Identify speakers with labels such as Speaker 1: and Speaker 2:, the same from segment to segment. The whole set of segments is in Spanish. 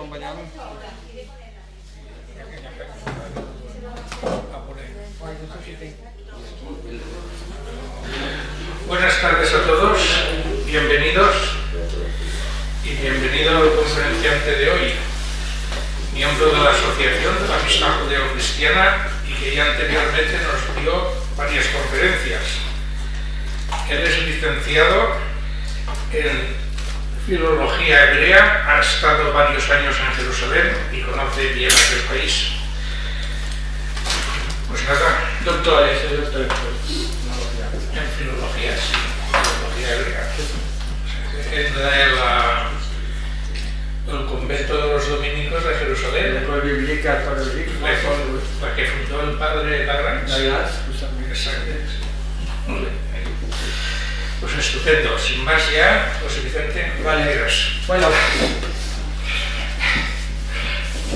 Speaker 1: acompañado.
Speaker 2: Buenas tardes a todos, bienvenidos y bienvenido al conferenciante de hoy, miembro de la Asociación de la Amistad Judeo-Cristiana y que ya anteriormente nos dio varias conferencias. Él es licenciado en Filología Hebrea, ha estado varios años en Jerusalén y conoce bien aquel país. Pues nada,
Speaker 1: Doctor, soy doctor
Speaker 2: en filología, sí, filología hebrea. En el convento de los dominicos de Jerusalén, la que fundó el padre Lagrange. Exacto. Muy bien. Pues estupendo. Sin más ya, José Vicente,
Speaker 1: Vale.
Speaker 2: dirás.
Speaker 1: Bueno,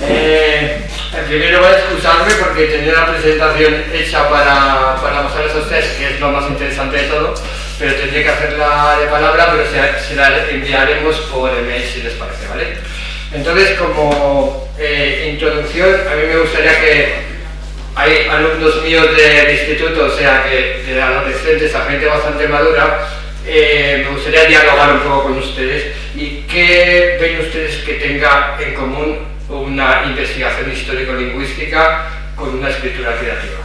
Speaker 1: en primer lugar excusarme porque tenía una presentación hecha para mostrarles a ustedes, que es lo más interesante de todo, pero tendría que hacerla de palabra, pero se la enviaremos por email si les parece, ¿vale? Entonces, como introducción, a mí me gustaría que hay alumnos míos del instituto, o sea, que de adolescentes a gente bastante madura, me gustaría dialogar un poco con ustedes y qué ven ustedes que tenga en común una investigación histórico-lingüística con una escritura creativa.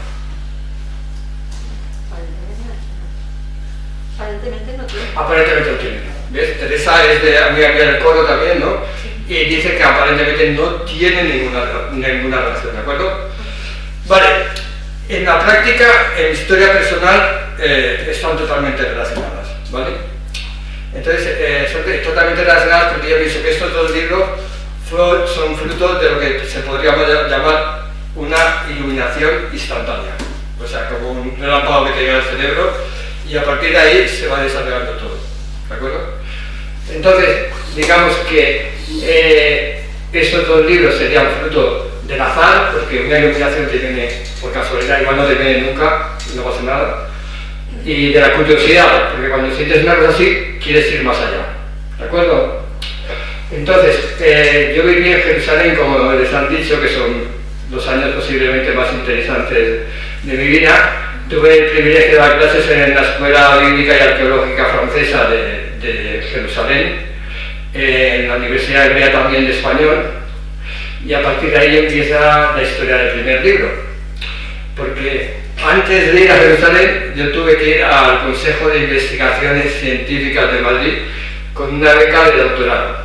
Speaker 3: Aparentemente no tiene.
Speaker 1: Aparentemente no tiene. ¿Ves? Teresa es de amiga del coro también, ¿no? Y dice que aparentemente no tiene ninguna relación, ¿de acuerdo? Vale, en la práctica, en historia personal, están totalmente relacionadas, ¿vale? Entonces, son totalmente relacionadas porque yo pienso que estos dos libros son frutos de lo que se podría llamar una iluminación instantánea, o sea, como un relámpago que te llega al cerebro y a partir de ahí se va desarrollando todo, ¿de acuerdo? Entonces, digamos que estos dos libros serían fruto del azar, porque una iluminación te viene por casualidad, igual no te viene nunca, no pasa nada, y de la curiosidad, porque cuando sientes una cosa así, quieres ir más allá, ¿de acuerdo? Entonces, yo viví en Jerusalén, como les han dicho, que son los años posiblemente más interesantes de mi vida. Tuve el privilegio de dar clases en la Escuela Bíblica y Arqueológica Francesa de Jerusalén, en la Universidad Hebrea también de Español, y a partir de ahí empieza la historia del primer libro. Porque antes de ir a Jerusalén, yo tuve que ir al Consejo de Investigaciones Científicas de Madrid con una beca de doctorado.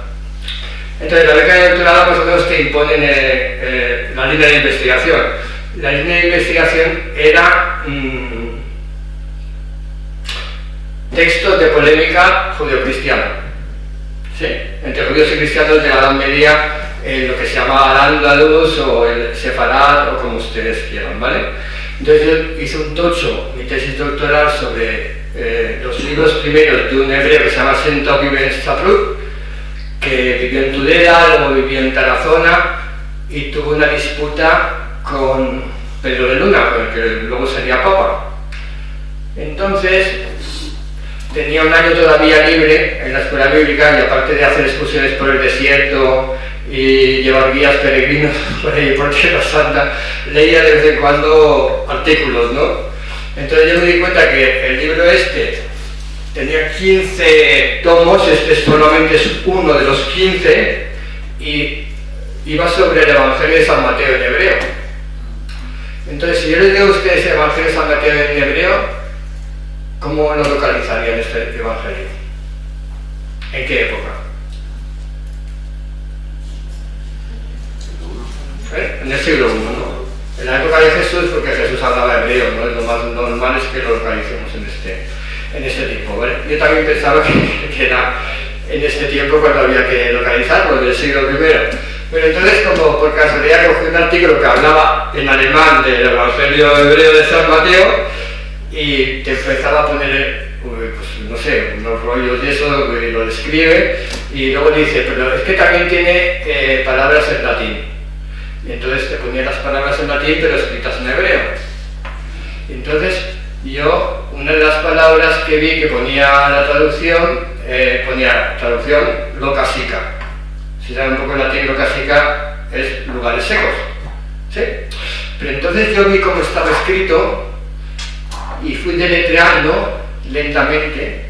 Speaker 1: Entonces, la beca de doctorado más o menos te imponen la línea de investigación. La línea de investigación era textos de polémica judeocristiana, ¿sí? Entre judíos y cristianos de la Edad Media, lo que se llama Al-Ándalus o el Sefarad o como ustedes quieran, ¿vale? Entonces yo hice un tocho, mi tesis doctoral sobre los libros primeros de un hebreo que se llama Sento Ibn Saprut, que vivió en Tudela, luego vivió en Tarazona y tuvo una disputa con Pedro de Luna, con el que luego sería Papa. Entonces, tenía un año todavía libre en la escuela bíblica y aparte de hacer excursiones por el desierto y llevar guías peregrinos por ahí por Tierra Santa, leía de vez en cuando artículos, ¿no? Entonces yo me di cuenta que el libro este tenía 15 tomos, este solamente es uno de los 15 y iba sobre el Evangelio de San Mateo en hebreo. Entonces, si yo les digo a ustedes el Evangelio de San Mateo en hebreo, ¿cómo lo localizarían este Evangelio? ¿En qué época? En el siglo I, ¿no? En la época de Jesús, porque Jesús hablaba hebreo, ¿no? Lo más normal es que lo localicemos en este tiempo, ¿vale? Yo también pensaba que era en este tiempo cuando había que localizarlo, del siglo I. Pero entonces, como por casualidad cogí un artículo que hablaba en alemán del Evangelio hebreo de San Mateo y te empezaba a poner, pues no sé, unos rollos de eso, y lo describe y luego dice, pero es que también tiene palabras en latín. Y entonces te ponía las palabras en latín pero escritas en hebreo. Y entonces yo, una de las palabras que vi que ponía la traducción, ponía traducción locasica, si saben un poco de latín, locasica es lugares secos, ¿sí? Pero entonces yo vi cómo estaba escrito y fui deletreando lentamente,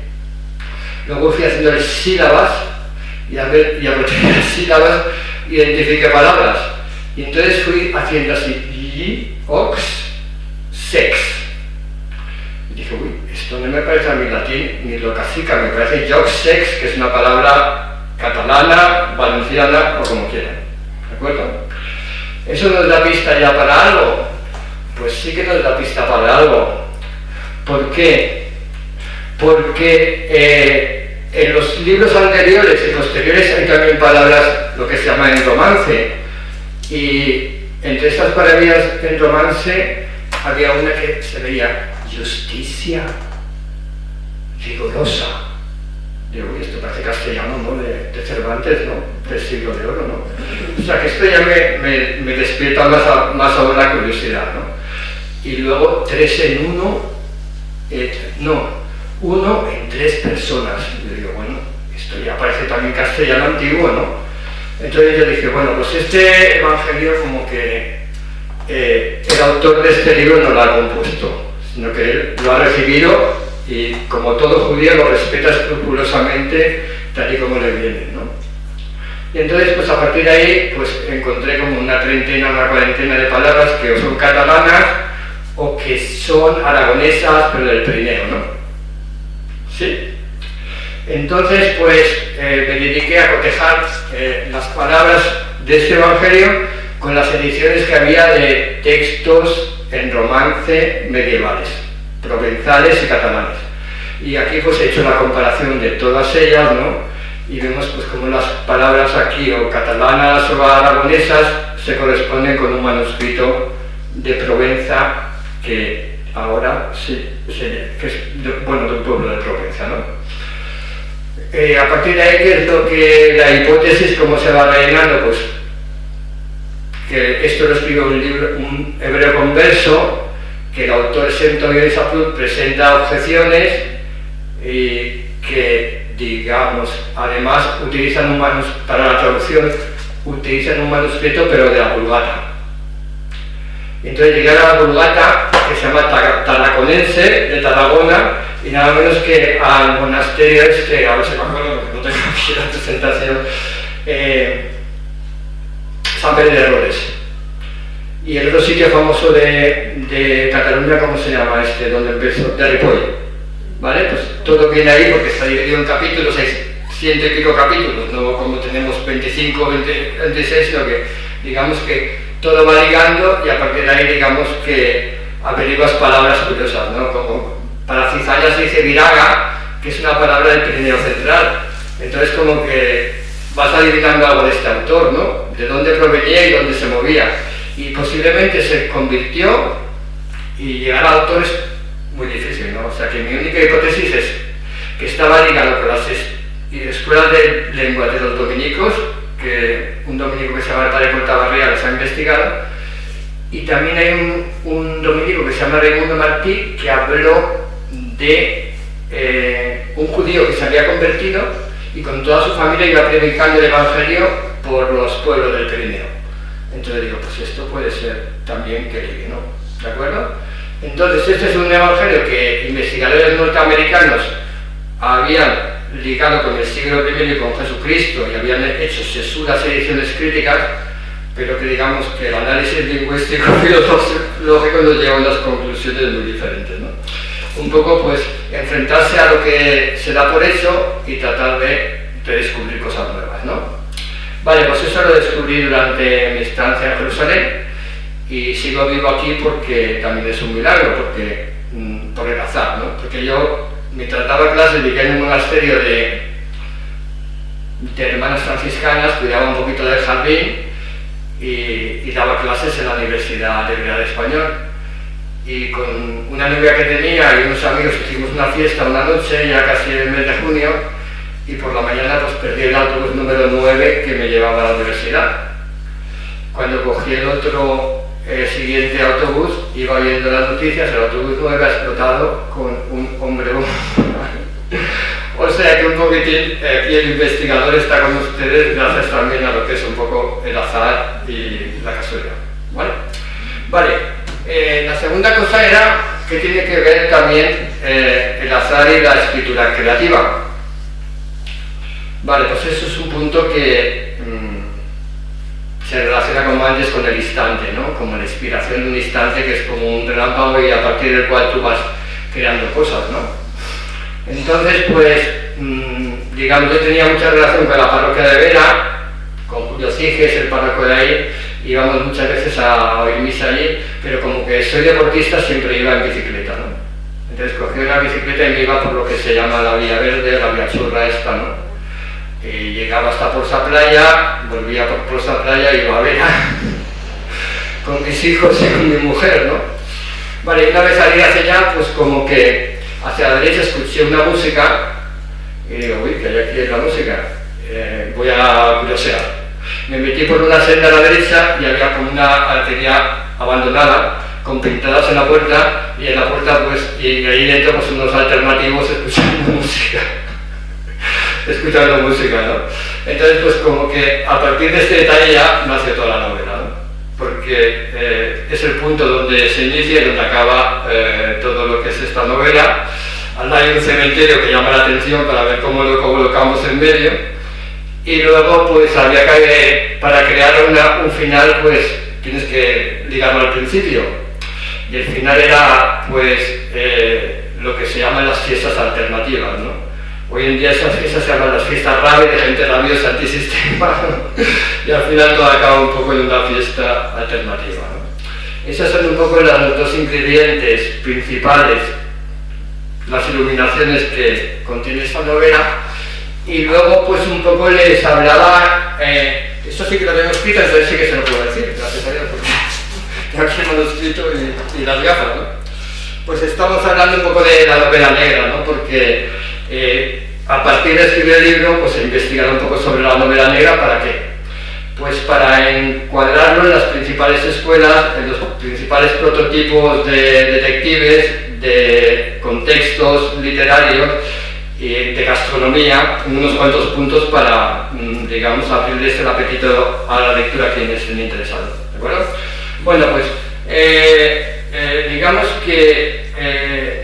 Speaker 1: luego fui haciendo sílabas y a partir de las sílabas identifiqué palabras, y entonces fui haciendo así, ox, sex. Y dije, uy, esto no me parece a mi latín ni locasica, me parece jox sex, que es una palabra catalana, valenciana o como quieran, ¿de acuerdo? ¿Eso nos da pista ya para algo? Pues sí que nos da pista para algo. ¿Por qué? Porque en los libros anteriores y posteriores hay también palabras, lo que se llama en romance, y entre estas palabras en romance había una que se veía justicia vigorosa. Digo, esto parece castellano, ¿no? De Cervantes, ¿no? Del siglo de oro, ¿no? O sea, que esto ya me despierta más aún la curiosidad, ¿no? Y luego 3 en 1, uno en 3 personas. Yo digo, bueno, esto ya parece también castellano antiguo, ¿no? Entonces yo dije, bueno, pues este evangelio como que el autor de este libro no lo ha compuesto, sino que él lo ha recibido y como todo judío lo respeta escrupulosamente tal y como le viene, ¿no? Y entonces pues a partir de ahí pues encontré como una treintena, una cuarentena de palabras que o son catalanas o que son aragonesas pero del Pirineo, ¿no? ¿Sí? Entonces pues me dediqué a cotejar las palabras de este evangelio con las ediciones que había de textos en romance medievales, provenzales y catalanes. Y aquí pues he hecho la comparación de todas ellas, ¿no? Y vemos pues como las palabras aquí o catalanas o aragonesas se corresponden con un manuscrito de Provenza que ahora que es bueno, del pueblo de Provenza, ¿no? A partir de ahí, ¿qué es lo que la hipótesis, cómo se va rellenando? Pues que esto lo escribe un hebreo converso, que el autor Sentorio de Saprut presenta objeciones y que, digamos, además utilizan para la traducción, utilizan un manuscrito pero de la Vulgata. Entonces llegaron a la Vulgata, que se llama Tarraconense, de Tarragona, y nada menos que al monasterio este, a ver si me acuerdo porque no tengo aquí la presentación, San Pedro de Rodes. Y el otro sitio famoso de Cataluña, ¿cómo se llama este? Donde empezó, de Ripoll. ¿Vale? Pues todo viene ahí porque está dividido en capítulos, hay 100 y pico capítulos, no como tenemos 25, 26, sino que digamos que todo va ligando y a partir de ahí digamos que averiguas palabras curiosas, ¿no? Como para cizalla se dice viraga, que es una palabra del Pirineo Central. Entonces como que vas adivinando algo de este autor, ¿no? De dónde provenía y dónde se movía. Y posiblemente se convirtió y llegar al autor es muy difícil, ¿no? O sea que mi única hipótesis es que estaba ligado con las escuelas de lengua de los dominicos, que un dominico que se llama el padre Portabarría los ha investigado, y también hay un dominico que se llama Raimundo Martí que habló de un judío que se había convertido y con toda su familia iba predicando el evangelio por los pueblos del Pirineo. Entonces digo, pues esto puede ser también que ligue, ¿no? ¿De acuerdo? Entonces este es un evangelio que investigadores norteamericanos habían ligado con el siglo I y con Jesucristo y habían hecho sesudas ediciones críticas, pero que digamos que el análisis lingüístico y filológico nos lleva a unas conclusiones muy diferentes, ¿no? Un poco pues enfrentarse a lo que se da por hecho y tratar de descubrir cosas nuevas, ¿no? Vale, pues eso lo descubrí durante mi estancia en Jerusalén y sigo vivo aquí porque también es un milagro, porque por el azar, ¿no? Porque yo, mientras daba clases, vivía en un monasterio de hermanas franciscanas, cuidaba un poquito del jardín y daba clases en la Universidad Hebrea de Español. Y con una novia que tenía y unos amigos hicimos una fiesta una noche, ya casi en el mes de junio, y por la mañana pues perdí el autobús número 9 que me llevaba a la universidad. Cuando cogí el otro siguiente autobús, iba viendo las noticias, el autobús 9 ha explotado con un hombre O sea que un poquitín aquí el investigador está con ustedes gracias también a lo que es un poco el azar y la casualidad. Vale, la segunda cosa era que tiene que ver también el azar y la escritura creativa. Vale, pues eso es un punto que se relaciona como antes con el instante, ¿no? Como la inspiración de un instante que es como un relámpago y a partir del cual tú vas creando cosas, ¿no? Entonces, pues, digamos, yo tenía mucha relación con la parroquia de Vera, con Julio Ciges, el párroco de ahí, íbamos muchas veces a oír misa allí, pero como que soy deportista siempre iba en bicicleta, ¿no? Entonces cogí una bicicleta y me iba por lo que se llama la Vía Verde, la Vía Churra esta, ¿no? Y llegaba hasta Porsa Playa, volvía por Porsa Playa y iba a Vera con mis hijos y con mi mujer, ¿no? Vale, una vez salí hacia allá, pues como que hacia la derecha escuché una música y digo, uy, que hay aquí la música, voy a curiosear. Me metí por una senda a la derecha y había como una alquería abandonada con pintadas en la puerta y en la puerta pues, y ahí dentro pues unos alternativos escuchando música, ¿no? Entonces pues como que a partir de este detalle ya nace toda la novela, ¿no? Porque es el punto donde se inicia y donde acaba todo lo que es esta novela. Al lado hay un cementerio que llama la atención para ver cómo lo colocamos en medio. Y luego, pues había que, para crear un final, pues tienes que ligarlo al principio. Y el final era, pues, lo que se llaman las fiestas alternativas, ¿no? Hoy en día esas fiestas se llaman las fiestas rave de gente rabiosa antisistema, ¿no? Y al final todo acaba un poco en una fiesta alternativa, ¿no? Esos son un poco los dos ingredientes principales, las iluminaciones que contiene esta novela. Y luego pues un poco les hablaba, esto sí que lo tengo escrito, entonces sí que se lo puedo decir, gracias a Dios, porque ya aquí el manuscrito y las gafas, ¿no? Pues estamos hablando un poco de la novela negra, ¿no? Porque a partir de escribir el libro, pues he investigado un poco sobre la novela negra. ¿Para qué? Pues para encuadrarlo en las principales escuelas, en los principales prototipos de detectives, de contextos literarios y de gastronomía, unos cuantos puntos para, digamos, abrirles el apetito a la lectura a quienes estén interesados, ¿de acuerdo? Bueno, pues digamos que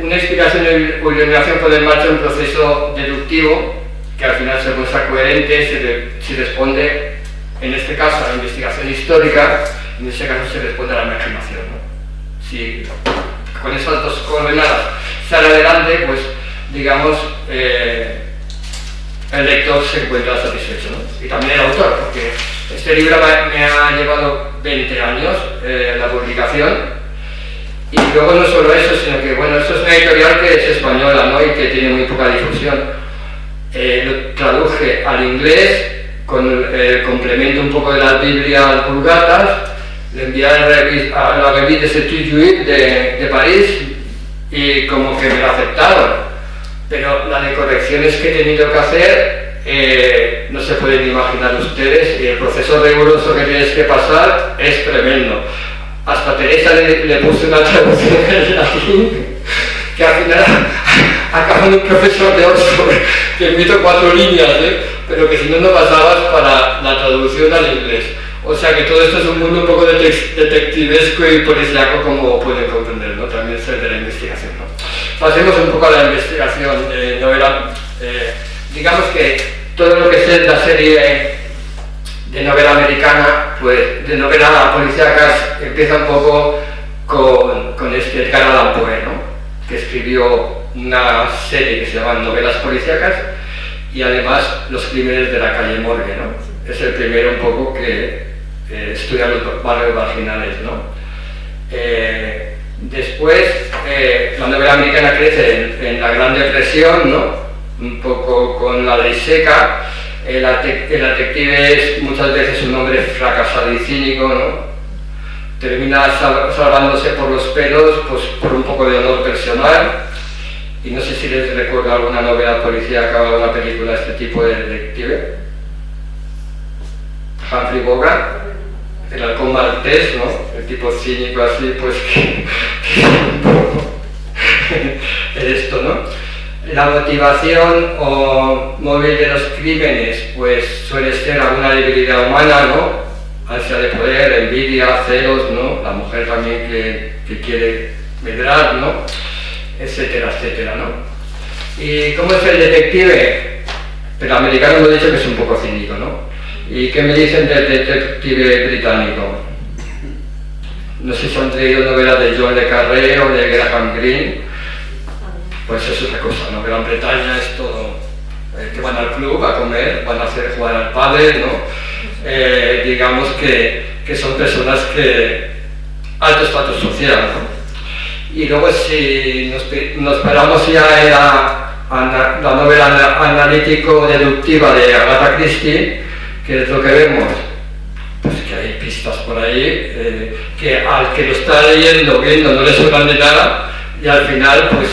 Speaker 1: una explicación o iluminación pone en marcha un proceso deductivo que al final se muestra coherente si responde, en este caso, a la investigación histórica, en este caso se responde a la imaginación, ¿no? Si con esas dos coordenadas sale adelante, pues digamos, el lector se encuentra satisfecho, ¿no? Y también el autor, porque este libro me ha llevado 20 años la publicación. Y luego no solo eso, sino que, bueno, esto es una editorial que es española, ¿no? Y que tiene muy poca difusión. Lo traduje al inglés, con el complemento un poco de las Biblias Vulgatas, le envié a la Revue des Études Juives de París y como que me lo aceptaron. Pero la de correcciones que he tenido que hacer, no se pueden imaginar ustedes, y el proceso riguroso que tienes que pasar es tremendo. Hasta Teresa le puse una traducción en latín, que al final acabó en un profesor de Oxford, que invito 4 líneas, pero que si no, no pasabas para la traducción al inglés. O sea que todo esto es un mundo un poco detectivesco y policíaco, como pueden comprender, ¿no? También es de la investigación, ¿no? Pasemos un poco a la investigación de novela. Digamos que todo lo que es la serie de novela americana, pues de novela policíacas, empieza un poco con este Edgar Allan Poe, ¿no? Que escribió una serie que se llama Novelas Policíacas y además Los crímenes de la calle Morgue, ¿no? Es el primero un poco que estudia los barrios marginales, ¿no? Después, la novela americana crece en la Gran Depresión, ¿no? Un poco con la ley seca. El detective es muchas veces un hombre fracasado y cínico, ¿no? Termina salvándose por los pelos, pues por un poco de honor personal. Y no sé si les recuerdo alguna novela policíaca o alguna película de este tipo de detective. Humphrey Bogart, el halcón maltés, ¿no? El tipo cínico así, pues que esto, ¿no? La motivación o móvil de los crímenes pues suele ser alguna debilidad humana, ¿no? Ansia de poder, envidia, celos, ¿no? La mujer también que quiere medrar, ¿no? Etcétera, etcétera, ¿no? ¿Y cómo es el detective? El americano me ha dicho que es un poco cínico, ¿no? ¿Y qué me dicen del detective británico? No sé si han traído novelas de John le Carré o de Graham Greene. Pues eso es otra cosa, ¿no? Gran Bretaña es todo, que van al club a comer, van a hacer jugar al pádel, ¿no? Digamos que son personas que alto estatus social, ¿no? Y luego si nos paramos ya en la novela analítico-deductiva de Agatha Christie, ¿qué es lo que vemos? Pues que hay pistas por ahí que al que lo está leyendo, viendo, no le suenan de nada y al final, pues,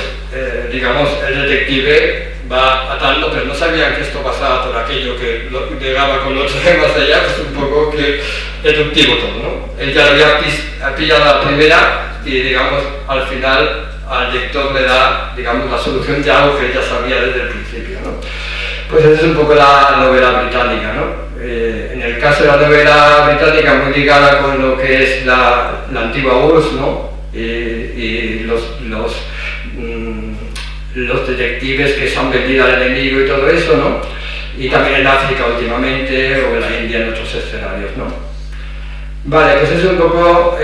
Speaker 1: digamos, el detective va atando, pero no sabían que esto pasaba por aquello que lo llegaba con los temas allá, pues un poco que deductivo todo, ¿no? Él ya lo había pillado la primera y, digamos, al final al lector le da, digamos, la solución de algo que él ya sabía desde el principio, ¿no? Pues esa es un poco la novela británica, ¿no? En el caso de la novela británica, muy ligada con lo que es la antigua URSS, ¿no? Y los detectives que se han vendido al enemigo y todo eso, ¿no? Y también en África últimamente, o en la India en otros escenarios, ¿no? Vale, pues es un poco,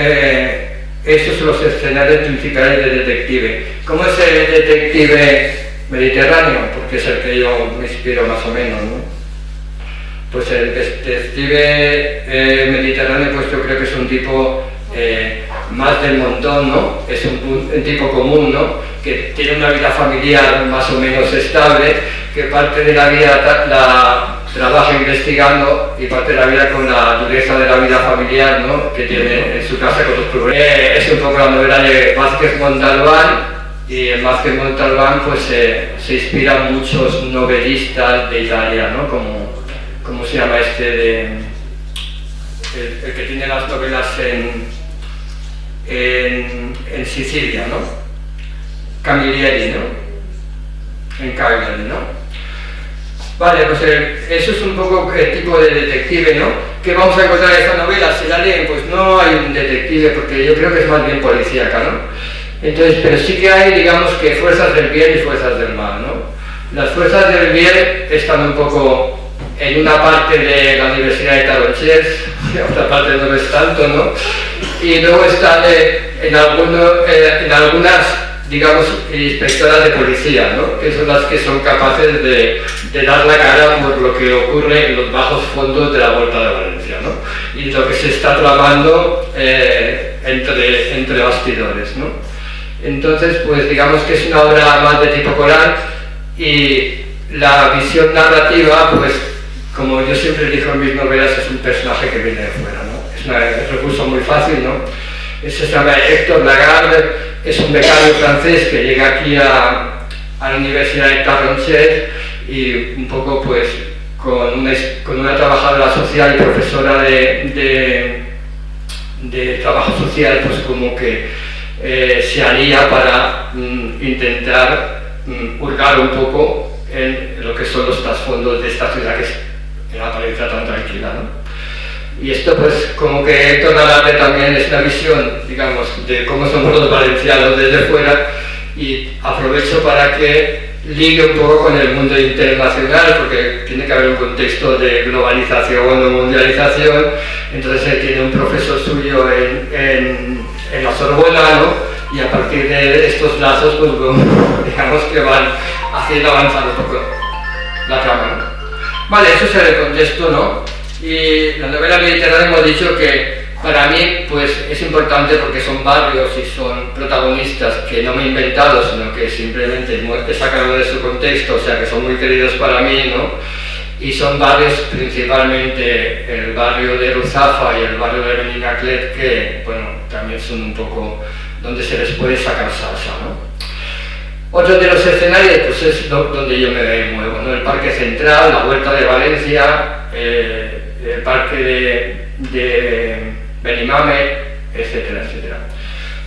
Speaker 1: estos son los escenarios principales de detective. ¿Cómo es el detective mediterráneo? Porque es el que yo me inspiro más o menos, ¿no? Pues el detective mediterráneo, pues yo creo que es un tipo más del montón, ¿no? Es un tipo común, ¿no? Que tiene una vida familiar más o menos estable, que parte de la vida la trabaja investigando y parte de la vida con la dureza de la vida familiar, ¿no? Que tiene en su casa con los problemas. Es un poco la novela de Vázquez Montalbán, y en Vázquez Montalbán pues se inspiran muchos novelistas de Italia, ¿no? ¿Cómo se llama este el que tiene las novelas en Sicilia, ¿no? Camilleri, ¿no? En Cagliari, ¿no? Vale, pues eso es un poco el tipo de detective, ¿no? ¿Qué vamos a encontrar en esta novela? Si la leen, pues no hay un detective, porque yo creo que es más bien policíaca, ¿no? Entonces, pero sí que hay, digamos, que fuerzas del bien y fuerzas del mal, ¿no? Las fuerzas del bien están un poco en una parte de la Universidad de Taronches, y otra parte no lo es tanto, ¿no? Y luego están en algunas, digamos, inspectoras de policía, ¿no? Que son las que son capaces de dar la cara por lo que ocurre en los bajos fondos de la Volta de Valencia, ¿no? Y lo que se está tramando entre bastidores, ¿no? Entonces, pues digamos que es una obra más de tipo coral y la visión narrativa, pues como yo siempre digo en mis novelas, es un personaje que viene de fuera, ¿no? Es un recurso muy fácil, ¿no? Se llama Héctor Lagarde, es un becario francés que llega aquí a la Universidad de Taronches y un poco pues con una trabajadora social y profesora de trabajo social, pues como que se alía para intentar hurgar un poco en lo que son los trasfondos de esta ciudad que es en apariencia tan tranquila, ¿no? Y esto pues como que Héctor Lagarde también es una visión, digamos, de cómo somos los valencianos desde fuera, y aprovecho para que ligue un poco con el mundo internacional, porque tiene que haber un contexto de globalización o mundialización. Entonces él tiene un profesor suyo en la Sorbona, ¿no? Y a partir de estos lazos, pues digamos que van haciendo avanzar un poco la trama, ¿no? Vale, eso es el contexto, ¿no? Y la novela mediterránea hemos dicho que para mí pues es importante porque son barrios y son protagonistas que no me he inventado, sino que simplemente he sacado de su contexto, o sea que son muy queridos para mí, ¿no? Y son barrios principalmente el barrio de Ruzafa y el barrio de Benimaclet, que bueno, también son un poco donde se les puede sacar salsa, ¿no? Otro de los escenarios pues es donde yo me muevo, ¿no? El Parque Central, la Huerta de Valencia, el Parque de Benimamet, etcétera, etcétera.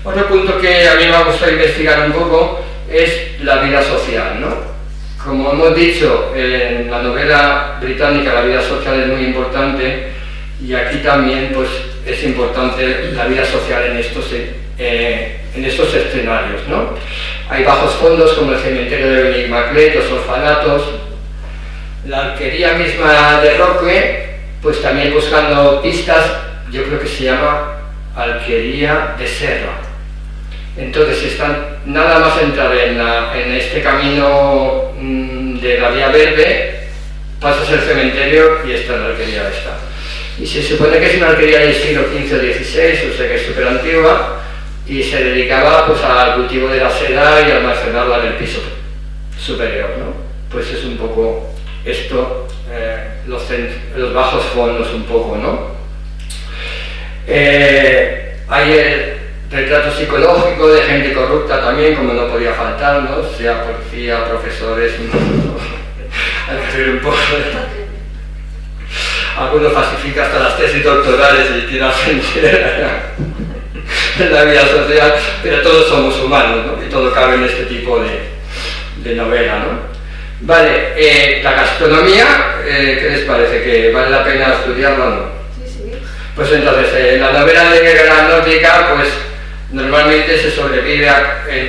Speaker 1: Otro punto que a mí me ha gustado investigar un poco es la vida social, ¿no? como hemos dicho, en la novela británica la vida social es muy importante, y aquí también pues, es importante la vida social en estos escenarios, ¿no? Hay bajos fondos como el cementerio de Benilmaclet, los orfanatos, la alquería misma de Roque, pues también buscando pistas, yo creo que se llama alquería de Serra. Entonces, están nada más entrar en este camino de la Vía Verde, pasas el cementerio y está la alquería esta. Y se supone que es una alquería del siglo XV o XVI, o sea que es súper antigua, y se dedicaba pues, al cultivo de la seda y almacenarla en el piso superior, ¿no? Pues es un poco esto, los bajos fondos un poco, ¿no? Hay el retrato psicológico de gente corrupta también, como no podía faltar, ¿no? Sea policía, profesores, hay que hacer un poco algunos falsifican hasta las tesis doctorales y quieren ascender en la vida social, pero todos somos humanos, ¿no? Y todo cabe en este tipo de novela, ¿no? Vale, la gastronomía, ¿qué les parece? ¿Que vale la pena estudiarla o no?
Speaker 3: Sí, sí.
Speaker 1: Pues entonces, en la novela de guerra nórdica, pues normalmente se sobrevive,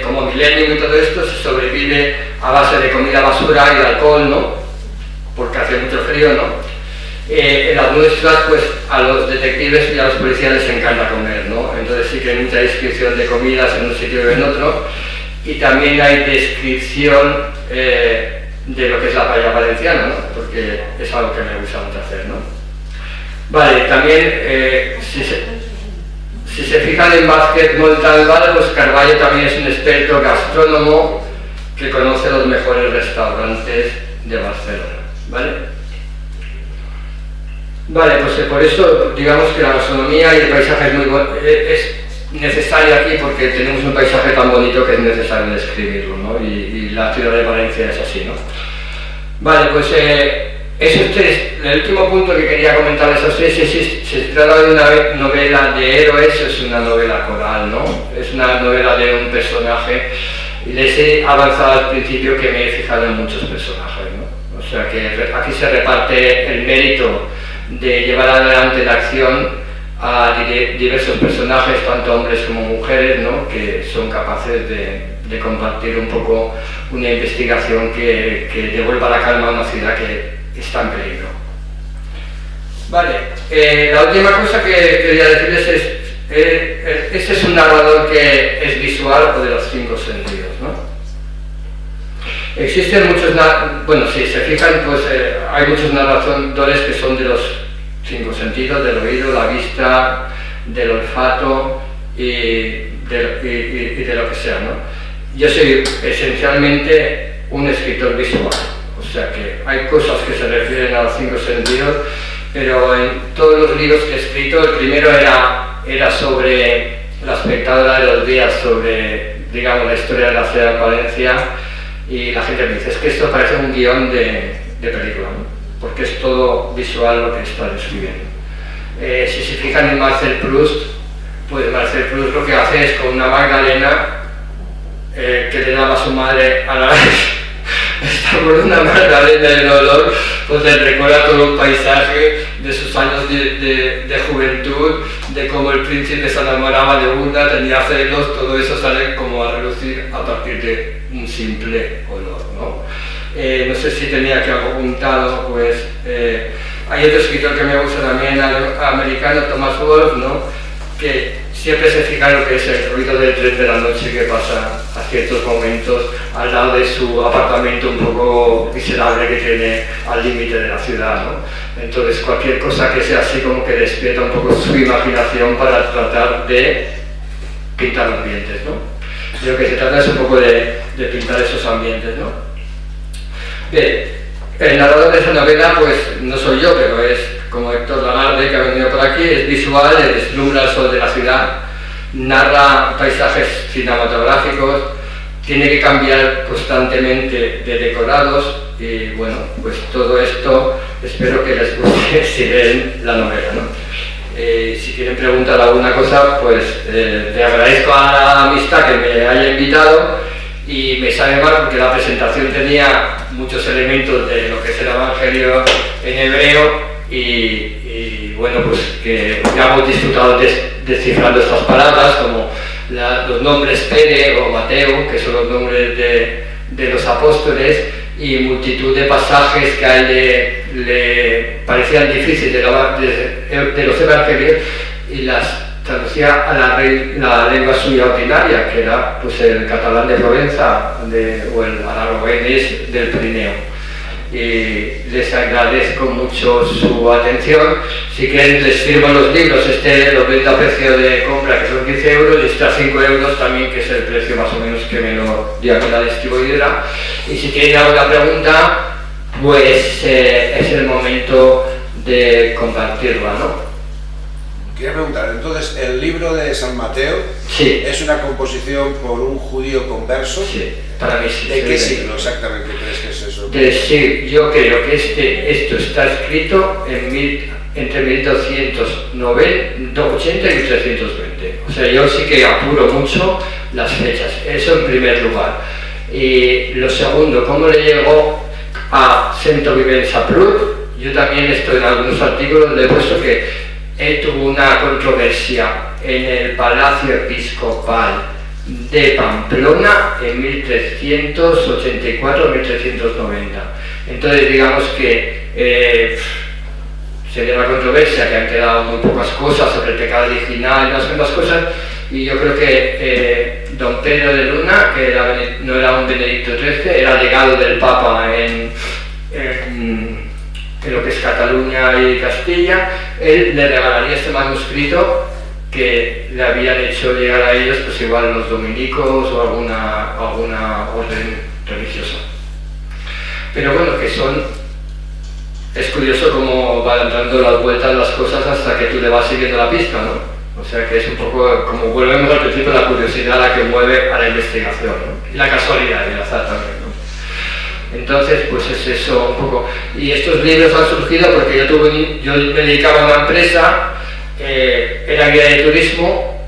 Speaker 1: como Millennium y todo esto, se sobrevive a base de comida basura y de alcohol, ¿no? Porque hace mucho frío, ¿no? En las nuestras, pues a los detectives y a los policías les encanta comer, ¿no? Entonces sí que hay mucha descripción de comidas en un sitio y en otro, y también hay descripción de lo que es la paella valenciana, ¿no? Porque es algo que me gusta mucho hacer, ¿no? Vale, también, si se fijan en Vázquez Montalbán, pues Carballo también es un experto gastrónomo que conoce los mejores restaurantes de Barcelona, ¿vale? Vale, pues por eso digamos que la gastronomía y el paisaje es necesario aquí, porque tenemos un paisaje tan bonito que es necesario describirlo, ¿no? Y la ciudad de Valencia es así, ¿no? Vale, pues el último punto que quería comentarles a ustedes es si se trata de una novela de héroes, es una novela coral, ¿no? Es una novela de un personaje, y les he avanzado al principio que me he fijado en muchos personajes, ¿no? O sea que aquí se reparte el mérito de llevar adelante la acción a diversos personajes, tanto hombres como mujeres, ¿no? Que son capaces de compartir un poco una investigación que devuelva la calma a una ciudad que está en peligro. Vale, la última cosa que quería decirles es, este es un narrador que es visual o de los 5 sentidos, ¿no? Existen muchos, bueno, si se fijan, pues hay muchos narradores que son de los 5 sentidos, del oído, la vista, del olfato y de lo que sea, ¿no? Yo soy esencialmente un escritor visual, o sea que hay cosas que se refieren a los 5 sentidos, pero en todos los libros que he escrito, el primero era sobre la espectadora de los días, sobre, digamos, la historia de la ciudad de Valencia, y la gente me dice, es que esto parece un guión de película, ¿no? Porque es todo visual lo que está describiendo. Si se fijan en Marcel Proust, pues Marcel Proust lo que hace es con una magdalena que le daba a su madre a la vez, está por una magdalena en olor, pues le recuerda todo un paisaje de sus años de juventud, de cómo el príncipe se enamoraba de una, tenía celos, todo eso sale como a relucir a partir de un simple olor, ¿no? No sé si tenía que algo apuntado, pues hay otro escritor que me gusta también, americano, Thomas Wolfe, ¿no? Que siempre se fija en lo que es el ruido del tren de la noche que pasa a ciertos momentos al lado de su apartamento un poco miserable que tiene al límite de la ciudad, ¿no? Entonces cualquier cosa que sea así como que despierta un poco su imaginación para tratar de pintar ambientes, ¿no? Lo que se trata es un poco de pintar esos ambientes, ¿no? Bien, el narrador de esa novela, pues no soy yo, pero es como Héctor Lagarde, que ha venido por aquí, es visual, deslumbra el sol de la ciudad, narra paisajes cinematográficos, tiene que cambiar constantemente de decorados, y bueno, pues todo esto espero que les guste si leen la novela, ¿no? Si quieren preguntar alguna cosa, pues le agradezco a la amistad que me haya invitado, y me sabe mal porque la presentación tenía muchos elementos de lo que es el Evangelio en hebreo y bueno, pues que ya hemos disfrutado descifrando estas palabras como los nombres Pere o Mateo, que son los nombres de los apóstoles, y multitud de pasajes que a él le parecían difíciles de los evangelios y las traducía a la lengua suya ordinaria, que era pues, el catalán de Provenza o el aragonés del Pirineo. Y les agradezco mucho su atención. Si quieren les firmo los libros, lo vendo a precio de compra, que son 15 euros, y está 5 euros también, que es el precio más o menos que me lo dio aquí la distribuidora. Y si tienen alguna pregunta, pues es el momento de compartirla, ¿no?
Speaker 3: Quería preguntar, entonces, ¿el libro de San Mateo
Speaker 1: sí.
Speaker 3: es una composición por un judío converso?
Speaker 1: Sí, para mí sí.
Speaker 3: ¿De qué siglo exactamente crees que es eso?
Speaker 1: Sí, yo creo que esto está escrito entre 1280 y 1320. O sea, yo sí que apuro mucho las fechas, eso en primer lugar. Y lo segundo, ¿cómo le llegó a Sento Vivenza Prut? Yo también estoy en algunos artículos, le he puesto que él tuvo una controversia en el Palacio Episcopal de Pamplona en 1384-1390. Entonces digamos que sería una controversia que han quedado muy pocas cosas sobre el pecado original y unas cuantas cosas, y yo creo que don Pedro de Luna, que no era un Benedicto XIII, era legado del Papa en lo que es Cataluña y Castilla, él le regalaría este manuscrito que le habían hecho llegar a ellos, pues igual los dominicos o alguna orden religiosa. Pero bueno, es curioso cómo van dando las vueltas las cosas hasta que tú le vas siguiendo la pista, ¿no? O sea que es un poco, como volvemos al principio, la curiosidad la que mueve a la investigación, ¿no? Y la casualidad y el azar también, ¿no? Entonces, pues es eso un poco. Y estos libros han surgido porque yo me dedicaba a una empresa, era guía de turismo,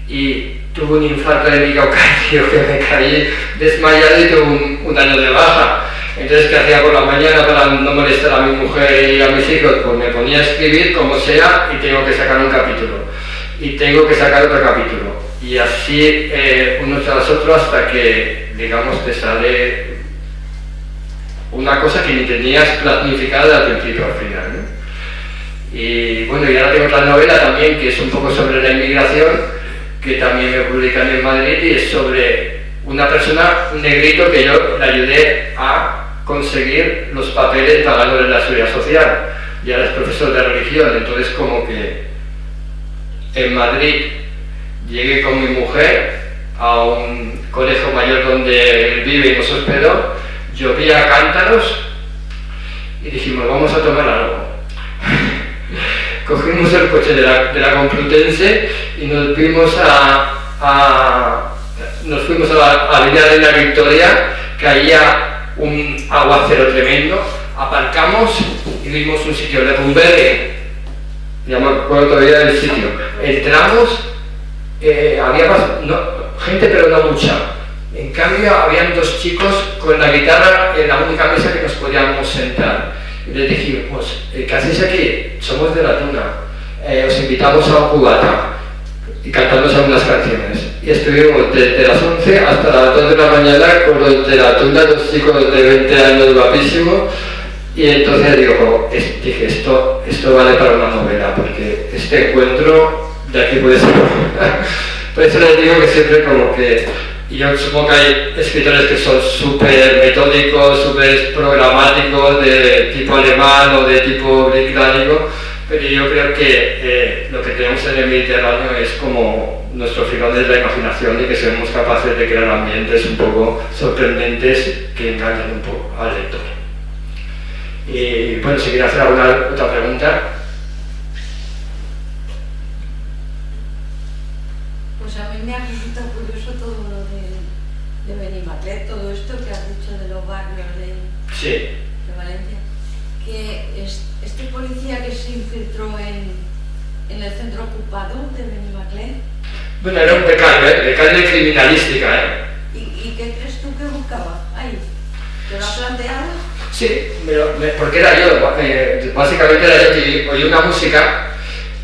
Speaker 1: y tuve un infarto de miocardio que me caí desmayado y tuve un año de baja. Entonces, ¿qué hacía por la mañana para no molestar a mi mujer y a mis hijos? Pues me ponía a escribir como sea y tengo que sacar un capítulo. Y tengo que sacar otro capítulo. Y así uno tras otro hasta que, digamos, te sale una cosa que ni tenías planificada al principio al final, ¿no? Y bueno, y ahora tengo otra novela también que es un poco sobre la inmigración, que también me publican en Madrid, y es sobre una persona, un negrito, que yo le ayudé a conseguir los papeles pagándole la seguridad social, y ahora es profesor de religión. Entonces como que en Madrid llegué con mi mujer a un colegio mayor donde él vive y nos hospedó, llovía cántaros y dijimos, vamos a tomar algo. Cogimos el coche de la Complutense y nos fuimos a la avenida de la Victoria, que había un aguacero tremendo. Aparcamos y vimos un sitio de Rumbergue, ya me acuerdo todavía del sitio. Entramos, había gente pero no mucha. En cambio, habían dos chicos con la guitarra en la única mesa que nos podíamos sentar. Y les dijimos, ¿qué hacéis aquí? Somos de La Tuna, os invitamos a un cubata, y cantamos algunas canciones. Y estuvimos desde las 11 hasta las 2 de la mañana con los de La Tuna, dos chicos de 20 años guapísimos. Y entonces dije, esto vale para una novela, porque este encuentro de aquí puede ser. Por eso les digo que siempre como que, y yo supongo que hay escritores que son súper metódicos, súper programáticos, de tipo alemán o de tipo británico, pero yo creo que lo que tenemos en el Mediterráneo es como nuestro filón de la imaginación, y que seamos capaces de crear ambientes un poco sorprendentes que engañan un poco al lector. Y bueno, si quiere hacer alguna otra pregunta.
Speaker 4: Pues a mí me ha resultado curioso todo lo de Benimaclet, todo esto que has dicho de los barrios de Valencia, que este policía que se infiltró en el centro ocupado de Benimaclet.
Speaker 1: Bueno, era un becario de criminalística,
Speaker 4: ¿Y qué crees ¿tú qué buscabas ahí? ¿Te lo has planteado?
Speaker 1: Sí, porque era yo, básicamente era yo que oí una música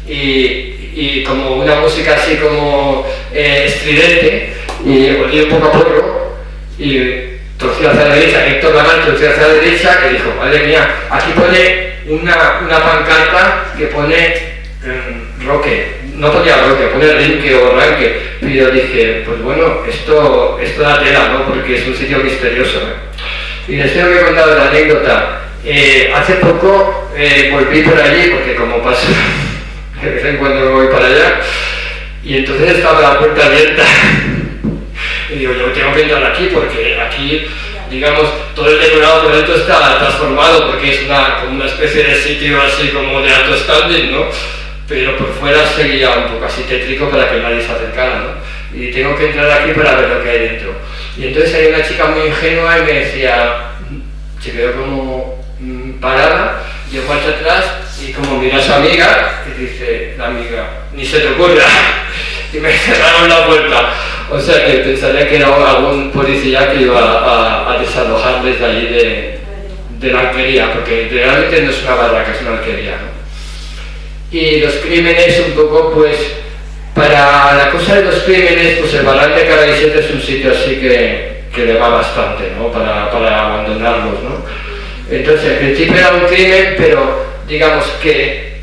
Speaker 1: y como una música así como estridente, y olí un poco a porro y torció hacia la derecha, Héctor Lamal torció hacia la derecha y dijo, madre mía, aquí pone una pancarta que pone roque, no ponía roque, pone rinque o ranque, y yo dije, pues bueno, esto da tela, ¿no? Porque es un sitio misterioso, ¿eh? Y les tengo que contar la anécdota. Hace poco volví por allí, porque como paso de vez en cuando voy para allá, y entonces estaba la puerta abierta. Y digo, yo tengo que entrar aquí, porque aquí, digamos, todo el decorado por dentro está transformado, porque es como una especie de sitio así como de alto standing, ¿no? Pero por fuera seguía un poco así tétrico para que nadie se acercara, ¿no? Y tengo que entrar aquí para ver lo que hay dentro. Y entonces hay una chica muy ingenua y me decía, se quedó como parada, dio marcha atrás y como mira a su amiga, y dice la amiga, ni se te ocurra, y me cerraron la puerta. O sea que pensaría que era algún policía que iba a desalojarles de allí de la alquería, porque realmente no es una barraca, es una alquería, ¿no? Y los crímenes un poco, pues, para la cosa de los crímenes, pues el Barranc de Carraixent es un sitio así que le va bastante, ¿no? Para abandonarlos, ¿no? Entonces, al principio era un crimen, pero digamos que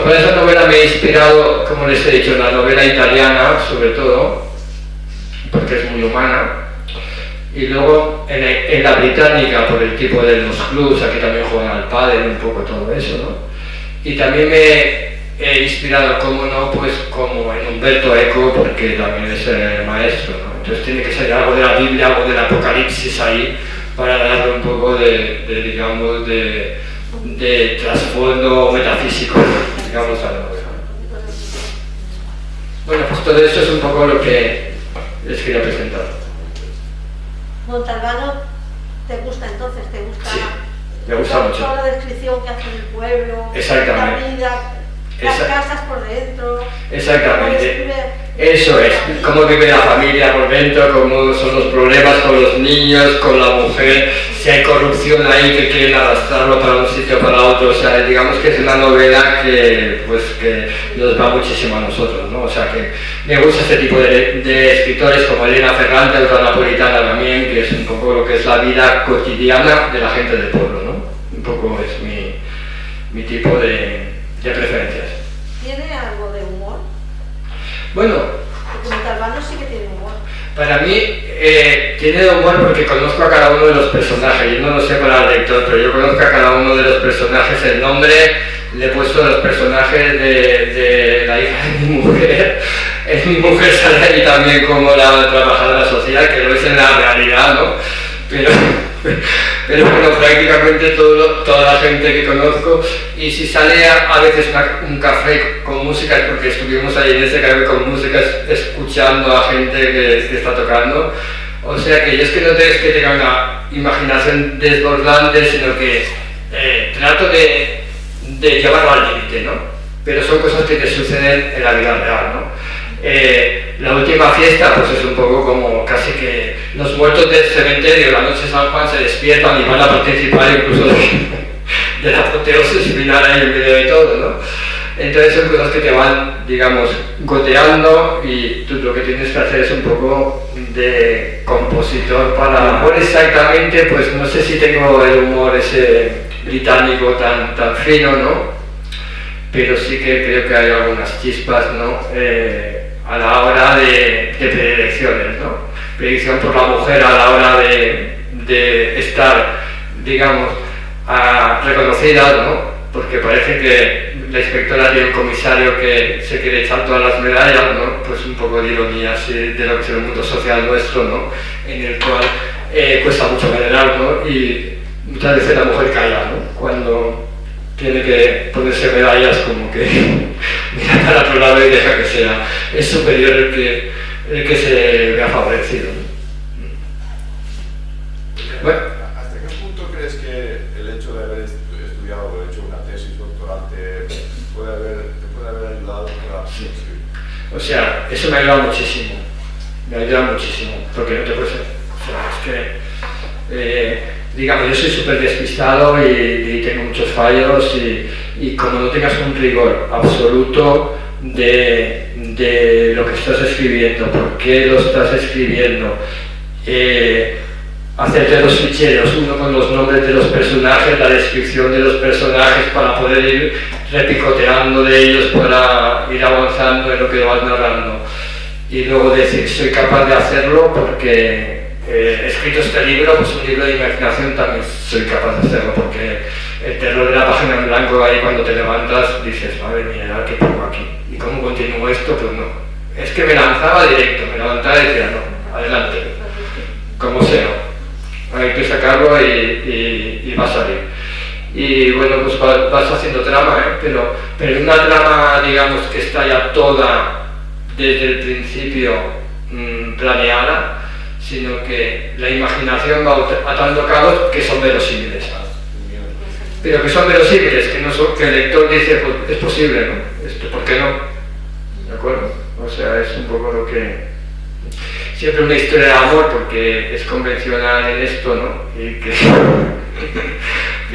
Speaker 1: para esa novela me he inspirado, como les he dicho, en la novela italiana, sobre todo, porque es muy humana. Y luego en la británica, por el tipo de los clubs, aquí también juegan al pádel, un poco todo eso, ¿no? Y también me he inspirado, como no, pues como en Umberto Eco, porque también es maestro, ¿no? Entonces tiene que ser algo de la Biblia, algo del Apocalipsis ahí, para darle un poco de trasfondo metafísico, digamos, a la novela. Bueno, pues todo eso es un poco lo que les quería presentar.
Speaker 5: Montalbano, ¿te gusta entonces? ¿Te gusta?
Speaker 1: Sí, me gusta mucho.
Speaker 5: Toda la descripción que hace del pueblo,
Speaker 1: exactamente,
Speaker 5: la vida, las casas por dentro.
Speaker 1: Exactamente. Eso es, cómo vive la familia por dentro, cómo son los problemas con los niños, con la mujer, si hay corrupción ahí que quieren arrastrarlo para un sitio o para otro. O sea, digamos que es una novela que nos va muchísimo a nosotros, ¿no? O sea, que me gusta este tipo de escritores como Elena Ferrante, autora napolitana también, que es un poco lo que es la vida cotidiana de la gente del pueblo, ¿no? Un poco es mi tipo de preferencias.
Speaker 5: ¿Tiene algo de humor?
Speaker 1: Bueno,
Speaker 5: porque Montalbano sí que tiene humor.
Speaker 1: Para mí tiene humor porque conozco a cada uno de los personajes. Yo no lo sé para el lector, pero yo conozco a cada uno de los personajes, el nombre, le he puesto los personajes de la hija de mi mujer. Mi mujer sale ahí también como la trabajadora social, que lo es en la realidad, ¿no? Pero bueno, prácticamente toda la gente que conozco, y si sale a veces un café con música es porque estuvimos ahí en ese café con música escuchando a gente que está tocando. O sea que yo es que no es que tenga una imaginación desbordante, sino que trato de llevarlo al límite, ¿no? Pero son cosas que te suceden en la vida real, ¿no? La última fiesta pues es un poco como casi que los muertos del cementerio la noche de San Juan se despiertan y van a participar incluso de la apoteosis final ahí en medio de todo, ¿no? Entonces son cosas que te van, digamos, goteando, y tú lo que tienes que hacer es un poco de compositor para... Humor exactamente, pues no sé si tengo el humor ese británico tan fino, ¿no? Pero sí que creo que hay algunas chispas, ¿no? A la hora de predilecciones, ¿no? Predicción por la mujer a la hora de estar, digamos, reconocida, ¿no? Porque parece que la inspectora tiene un comisario que se quiere echar todas las medallas, ¿no? Pues un poco de ironía así de lo que es el mundo social nuestro, ¿no? En el cual cuesta mucho generar, ¿no? Y muchas veces la mujer calla, ¿no? Cuando tiene que ponerse medallas, como que mira para otro lado y deja que sea, es superior el que se vea favorecido, ¿no? Bueno.
Speaker 6: ¿Hasta qué punto crees que el hecho de haber estudiado o hecho una tesis doctoral te puede haber ayudado para escribir?
Speaker 1: O sea, eso me ha ayudado muchísimo, me ayuda muchísimo, porque no te puedes... O sea, es que, digamos, yo soy súper despistado y tengo muchos fallos y como no tengas un rigor absoluto de lo que estás escribiendo, por qué lo estás escribiendo, hacerte los ficheros, uno con los nombres de los personajes, la descripción de los personajes para poder ir repicoteando de ellos para ir avanzando en lo que vas narrando. Y luego decir, soy capaz de hacerlo porque he escrito este libro, pues un libro de imaginación también soy capaz de hacerlo, porque el terror de la página en blanco ahí cuando te levantas dices, madre mía, ¿qué pongo aquí? ¿Y cómo continúo esto? Pues no. Es que me lanzaba directo, me levantaba y decía, no, adelante, como sea. Hay que sacarlo y va a salir. Y bueno, pues vas haciendo trama, pero una trama, digamos, que está ya toda desde el principio planeada, sino que la imaginación va atando cabos que son verosímiles. Pero que son verosímiles, que el lector dice, pues es posible, ¿no? ¿Por qué no? ¿De acuerdo? O sea, es un poco lo que... Siempre una historia de amor, porque es convencional en esto, ¿no? Y que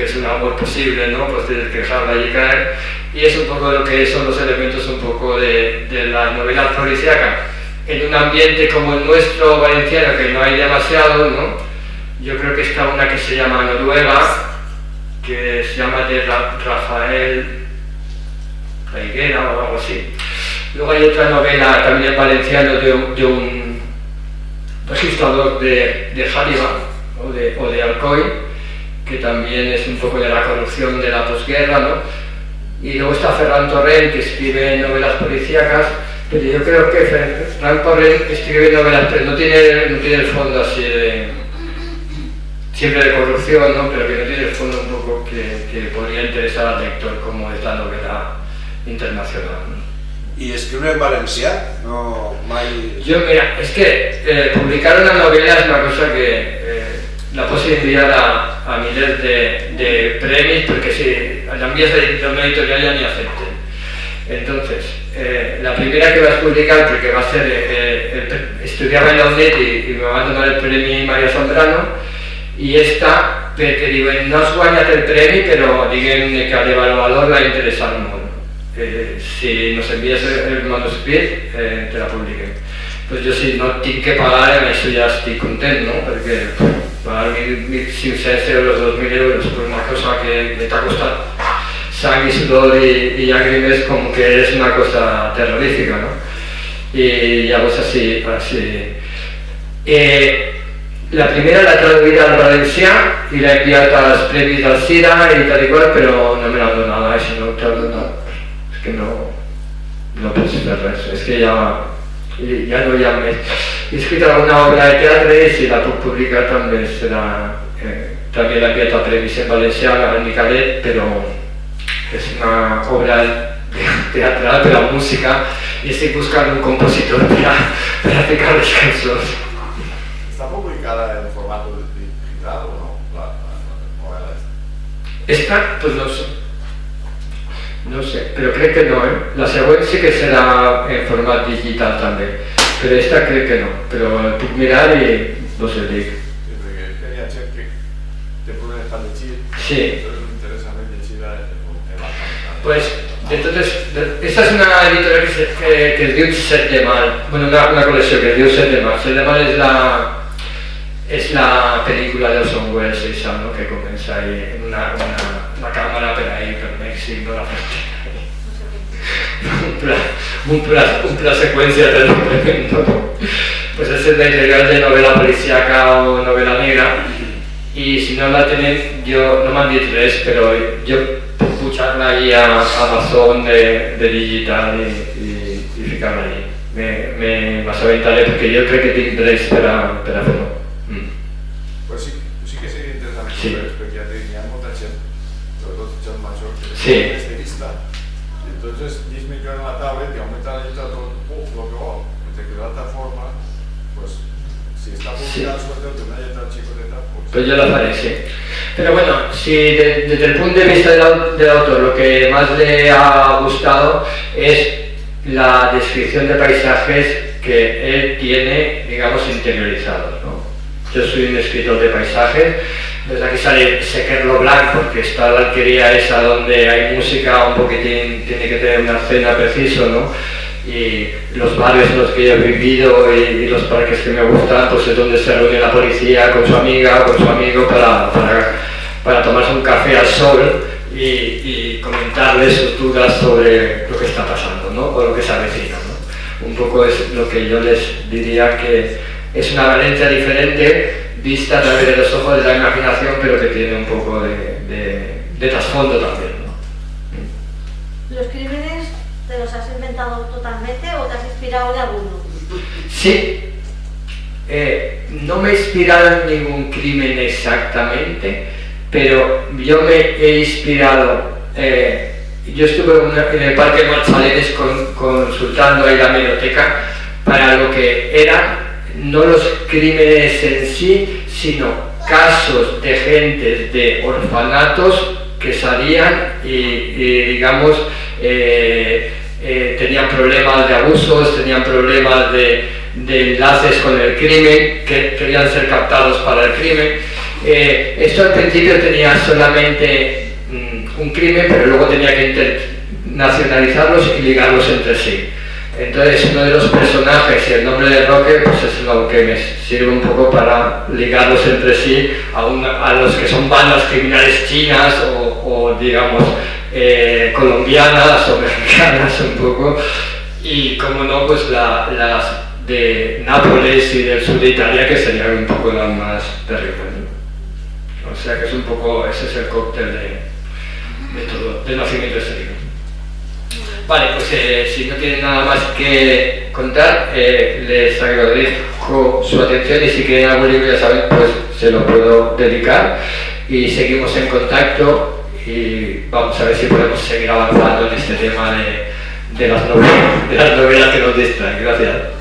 Speaker 1: es un amor posible, ¿no? Pues tienes que dejarla allí caer. Y es un poco lo que son los elementos un poco de la novela policíaca. En un ambiente como el nuestro valenciano, que no hay demasiado, ¿no? Yo creo que está una que se llama Noruega, que se llama de Rafael Reiguera o algo así. Luego hay otra novela también valenciano de un registrador de Jáliba o de Alcoy, que también es un poco de la corrupción de la posguerra, ¿no? Y luego está Ferran Torrent, que escribe novelas policíacas, pero yo creo que Ferran Torrent escribe novelas, pero no tiene el fondo así de... siempre de corrupción, ¿no? Pero que no tiene el fondo un poco que podría interesar al lector, como es la novela internacional, ¿no?
Speaker 3: ¿Y escribe en valencià? No, mai...
Speaker 1: Yo, mira, es que publicar una novela es una cosa que la puedes enviar a miles de premios, porque si la envías a una editorial ya ni acepten. Entonces, la primera que vas a publicar, porque va a ser, estudiaba en la UNED y me va a tomar el premio María Zambrano, y esta, perquè diuen, no has guanyat el premi, però diguem que a l'avaluador l'ha interessat molt. Si nos envías el manuscrit, te la publiquen. Pues yo si no tinc que pagar, en això ja estic content, no? Perquè pagar 1.500 euros, 2.000 euros por una cosa que me t'ha costat sang y sudor y llàgrimes, como que es una cosa terrorífica, ¿no? Y ya pues así. La primera la he traduïda al valencià i l'he enviat als premis del SIDA i tal i qual, però no me l'han donat, això no t'ho han donat. És que no pots fer res, és que ja no hi ha més. He escrit alguna obra de teatre i si la puc publicar també serà... També l'he enviat a premis en valencià, al Micalet, però és una obra teatral per a música i estic buscant un compositor per a ficar les cançons.
Speaker 6: ¿Está publicada en formato digital o no? La novela esta.
Speaker 1: Esta, pues no sé. No sé, pero crec que no, ¿eh? La següent sí que serà en format digital també, però esta crec que no, però el puc mirar i vos el dic.
Speaker 6: Sí, perquè tenia gent que te poden estar llegint,
Speaker 1: Sí.
Speaker 6: però no interessa més llegir en la pantalla.
Speaker 1: Pues, entonces, esta es una editorial que es diu Set de Mal, bueno, una col·lecció que es diu Set de Mal. Set de Mal es la película de Orson Welles, esa, ¿no? Que comienza ahí en una cámara por ahí, por México, ¿no? La un plan secuencia tremendo. Pues esa es la editorial de novela policíaca o novela negra, y si no la tenéis, yo no m'han dit res, però jo puc pujar-la allí a Amazon de digital i ficar-la allí. Me m'assabentaré perquè jo crec que tinc drets per a fer-ho.
Speaker 6: Pues sí que sería interesante,
Speaker 1: Sí.
Speaker 6: porque ya tenía mucha gente, sobre todo gente mayor, que
Speaker 1: Sí.
Speaker 6: es estilista. Y entonces 10 millones en la tablet y aumenta la letra todo, lo que va. Mientras que de otra forma, pues si está publicada suerte de una letra chicoteta,
Speaker 1: Pues yo lo haré, sí. Pero bueno, si desde el punto de vista del autor lo que más le ha gustado es la descripción de paisajes que él tiene, digamos, interiorizados, ¿no? Yo soy un escritor de paisajes, desde aquí sale Sequerlo Blanc porque está la alquería esa donde hay música, un poquitín, tiene que tener una escena preciso, ¿no? Y los barrios en los que yo he vivido y los parques que me gustan, pues es donde se reúne la policía con su amiga o con su amigo para tomarse un café al sol y comentarle sus dudas sobre lo que está pasando, ¿no? O lo que se avecina, ¿no? Un poco es lo que yo les diría que es una Valencia diferente, vista a través de los ojos de la imaginación, pero que tiene un poco de trasfondo también, ¿no?
Speaker 5: ¿Los crímenes te los has inventado totalmente o te has inspirado en alguno?
Speaker 1: Sí. No me he inspirado en ningún crimen exactamente, pero yo me he inspirado. Yo estuve en el Parque Marchalenes consultando ahí la hemeroteca para lo que eran no los crímenes en sí, sino casos de gentes de orfanatos que salían y digamos, tenían problemas de abusos, tenían problemas de enlaces con el crimen, que querían ser captados para el crimen. Esto al principio tenía solamente un crimen, pero luego tenía que internacionalizarlos y ligarlos entre sí. Entonces uno de los personajes y el nombre de Roque pues es lo que me sirve un poco para ligarlos entre sí a los que son bandas criminales chinas o digamos colombianas o mexicanas un poco, y como no pues las de Nápoles y del sur de Italia, que serían un poco las más terribles, ¿no? O sea que es un poco, ese es el cóctel de todo, del nacimiento histórico. Vale, pues si no tienen nada más que contar, les agradezco su atención y si quieren algún libro, ya saben, pues se lo puedo dedicar y seguimos en contacto y vamos a ver si podemos seguir avanzando en este tema de las novelas que nos distraen. Gracias.